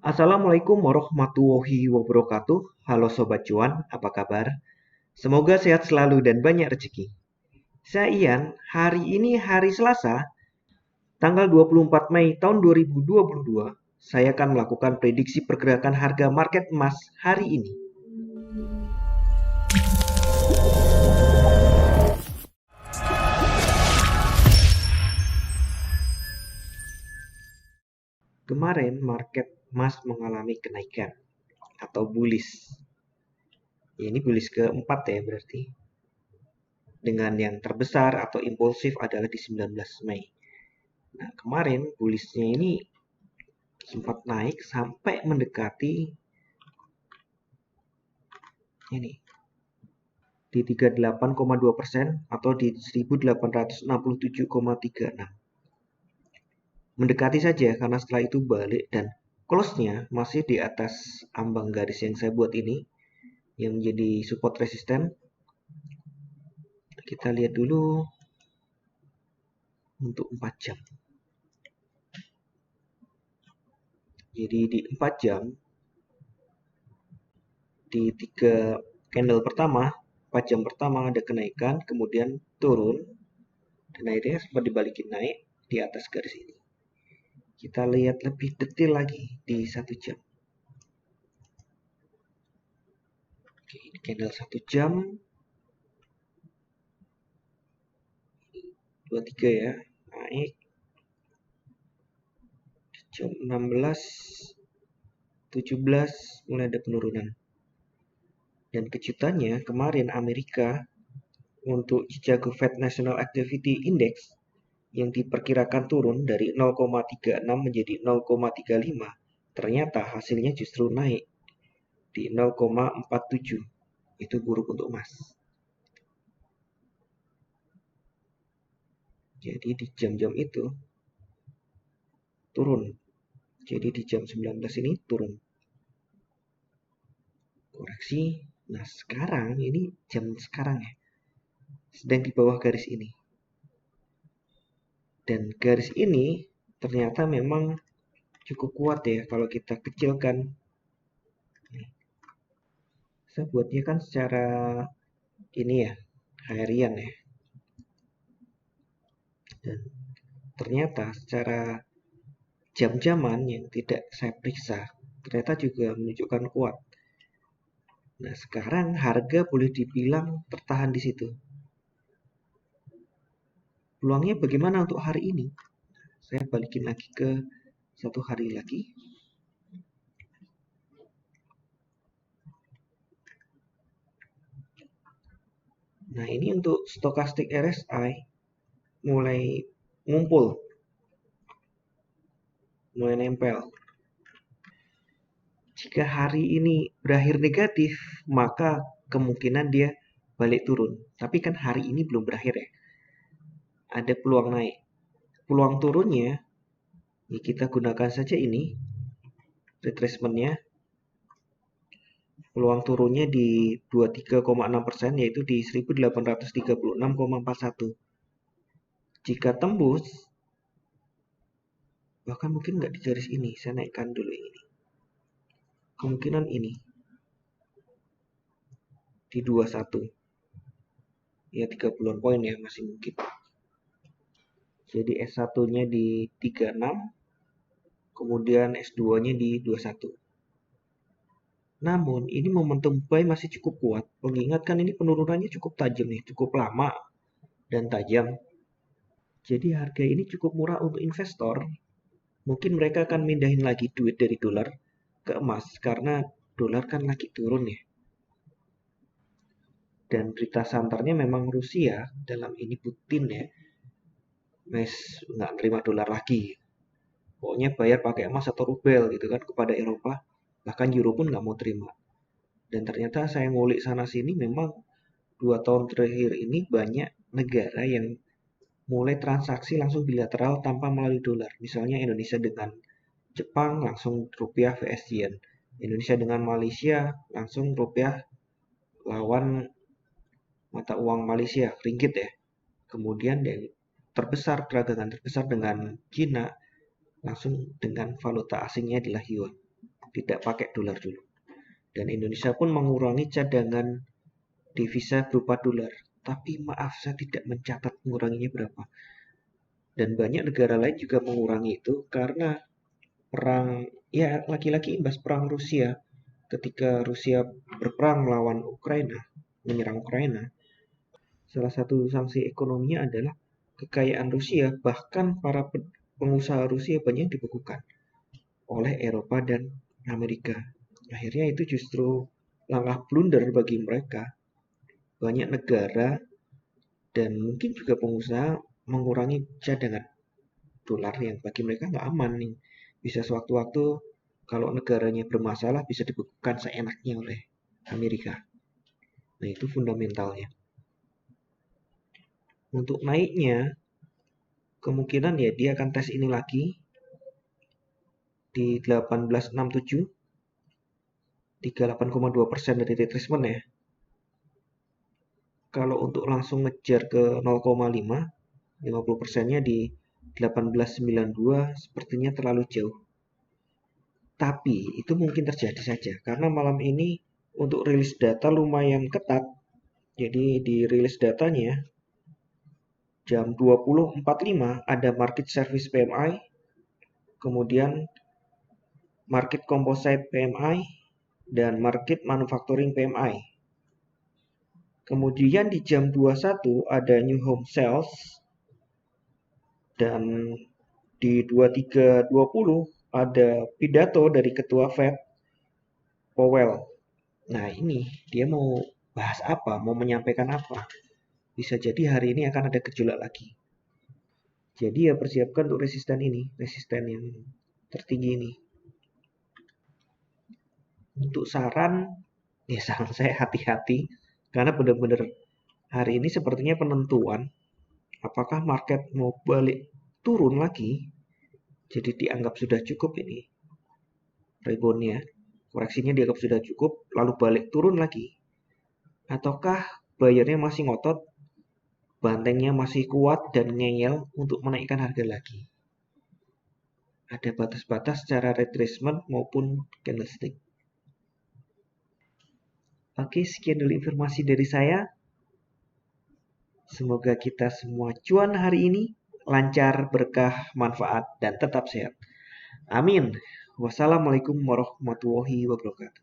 Assalamualaikum warahmatullahi wabarakatuh. Halo Sobat Cuan, apa kabar? Semoga sehat selalu dan banyak rezeki. Saya Ian, hari ini hari Selasa, tanggal 24 Mei tahun 2022. Saya akan melakukan prediksi pergerakan harga market emas hari ini. Kemarin market emas mengalami kenaikan atau bullish. Ini bullish keempat ya berarti. Dengan yang terbesar atau impulsif adalah di 19 Mei. Nah, kemarin bullishnya ini sempat naik sampai mendekati ini di 38,2% atau di 1867,36. Mendekati saja karena setelah itu balik dan close-nya masih di atas ambang garis yang saya buat ini yang menjadi support resisten. Kita lihat dulu untuk 4 jam. Jadi di 4 jam di 3 candle pertama, 4 jam pertama ada kenaikan, kemudian turun dan akhirnya sempat dibalikin naik di atas garis ini. Kita lihat lebih detail lagi di 1 jam. Oke, ini candle 1 jam 23 ya, naik jam 16 17 mulai ada penurunan. Dan kejutannya kemarin Amerika untuk Chicago Fed National Activity Index yang diperkirakan turun dari 0,36 menjadi 0,35, ternyata hasilnya justru naik di 0,47. Itu buruk untuk emas. Jadi di jam-jam itu turun. Jadi di jam 19 ini turun. Koreksi. Nah, sekarang ini jam sekarang ya. Sedang di bawah garis ini. Dan garis ini ternyata memang cukup kuat ya kalau kita kecilkan. Saya buatnya kan secara ini ya, harian ya. Dan ternyata secara jam-jaman yang tidak saya periksa, ternyata juga menunjukkan kuat. Nah, sekarang harga boleh dibilang tertahan di situ. Peluangnya bagaimana untuk hari ini? Saya balikin lagi ke 1 hari lagi. Nah, ini untuk stokastik RSI mulai ngumpul, mulai nempel. Jika hari ini berakhir negatif, maka kemungkinan dia balik turun. Tapi kan hari ini belum berakhir ya. Ada peluang naik. Peluang turunnya, ya kita gunakan saja ini, retracementnya. Peluang turunnya di 23,6%, yaitu di 1836,41. Jika tembus, bahkan mungkin nggak di garis ini, saya naikkan dulu ini. Kemungkinan ini di 21. Ya 30-an poin ya masih mungkin. Jadi S1-nya di 36, kemudian S2-nya di 21. Namun ini momentum buy masih cukup kuat. Mengingatkan ini penurunannya cukup tajam nih, cukup lama dan tajam. Jadi harga ini cukup murah untuk investor. Mungkin mereka akan mindahin lagi duit dari dolar ke emas karena dolar kan lagi turun ya. Dan berita santernya memang Rusia, dalam ini Putin ya, nggak nerima dolar lagi. Pokoknya bayar pakai emas atau rubel gitu kan kepada Eropa. Bahkan Euro pun nggak mau terima. Dan ternyata saya ngulik sana sini memang 2 tahun terakhir ini banyak negara yang mulai transaksi langsung bilateral tanpa melalui dolar. Misalnya Indonesia dengan Jepang langsung rupiah vs yen. Indonesia dengan Malaysia langsung rupiah lawan mata uang Malaysia, ringgit ya. Kemudian yang terbesar, perdagangan terbesar dengan Cina langsung dengan valuta asingnya adalah yuan. tidak pakai dolar dulu. Dan Indonesia pun mengurangi cadangan devisa berupa dolar. Tapi maaf, saya tidak mencatat menguranginya berapa. Dan banyak negara lain juga mengurangi itu karena perang, ya lagi-lagi imbas perang Rusia. Ketika Rusia berperang melawan Ukraina, menyerang Ukraina, salah satu sanksi ekonominya adalah kekayaan Rusia, bahkan para pengusaha Rusia banyak dibekukan oleh Eropa dan Amerika. Akhirnya itu justru langkah blunder bagi mereka. Banyak negara dan mungkin juga pengusaha mengurangi cadangan dolar yang bagi mereka nggak aman nih. Bisa sewaktu-waktu kalau negaranya bermasalah bisa dibekukan seenaknya oleh Amerika. Nah itu fundamentalnya. Untuk naiknya, kemungkinan ya dia akan tes ini lagi di 1867, 38,2% dari retracement ya. Kalau untuk langsung ngejar ke 0,5, 50%-nya di 1892 sepertinya terlalu jauh. Tapi itu mungkin terjadi saja karena malam ini untuk rilis data lumayan ketat. Jadi di rilis datanya jam 20.45 ada market service PMI, kemudian market composite PMI, dan market manufacturing PMI. Kemudian di jam 21 ada new home sales, dan di 23.20 ada pidato dari Ketua Fed, Powell. Nah ini dia mau bahas apa, mau menyampaikan apa. Bisa jadi hari ini akan ada gejolak lagi. Jadi ya persiapkan untuk resisten ini, resisten yang tertinggi ini. Untuk saran, ya saran saya hati-hati. Karena benar-benar hari ini sepertinya penentuan. Apakah market mau balik turun lagi. Jadi dianggap sudah cukup ini. Reboundnya, koreksinya dianggap sudah cukup, lalu balik turun lagi. Ataukah bayarnya masih ngotot, bantengnya masih kuat dan ngeyel untuk menaikkan harga lagi. Ada batas-batas secara retracement maupun candlestick. Oke, sekian dulu informasi dari saya. Semoga kita semua cuan hari ini, lancar, berkah, manfaat, dan tetap sehat. Amin. Wassalamualaikum warahmatullahi wabarakatuh.